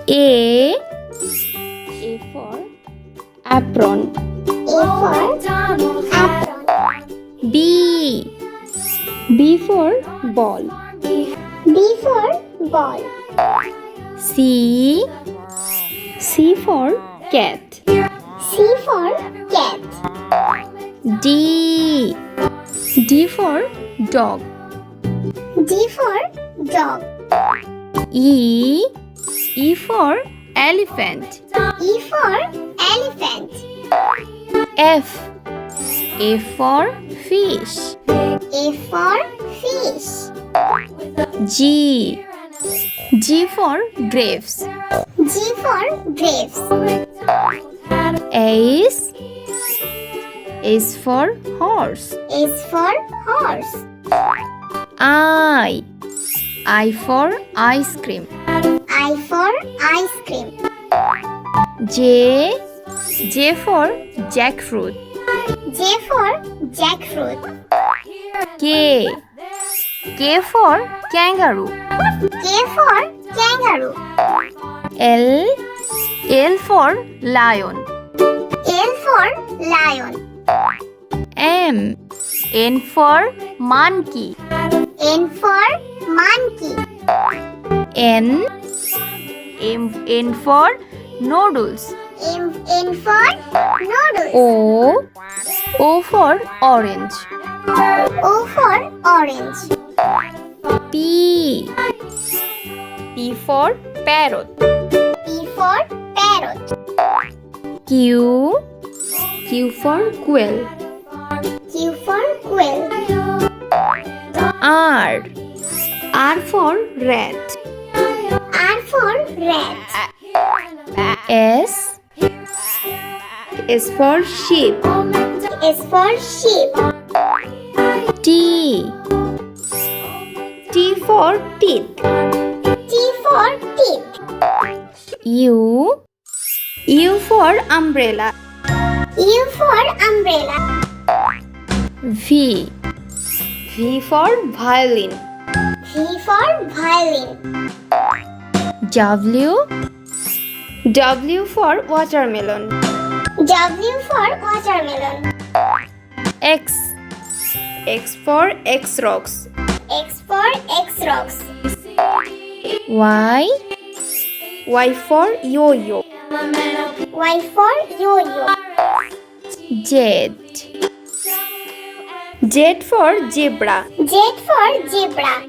A for apron. A for apron. B for ball. B for ball. C for cat. C for cat. D for dog. D for dog. E for elephant. E for elephant. F for fish. A for fish. G for grapes. G for grapes. H for horse. S for horse. I for ice cream. I for ice cream. J for jackfruit. J for jackfruit. K for kangaroo. K for kangaroo. L for lion. L for lion. N for monkey. N for monkey. N for noodles. N for noodles. O for orange. O for orange. P for parrot. P for parrot. Q for quail. Q for quail. R for rat. R for rat. S for sheep. S for sheep. T for teeth. T for teeth. U for umbrella. U for umbrella. V for violin. V for violin. W for watermelon. W for watermelon. X for X-Rocks. X for X-Rocks. Y for yo-yo. Y for yo-yo. Z for zebra. Z for zebra.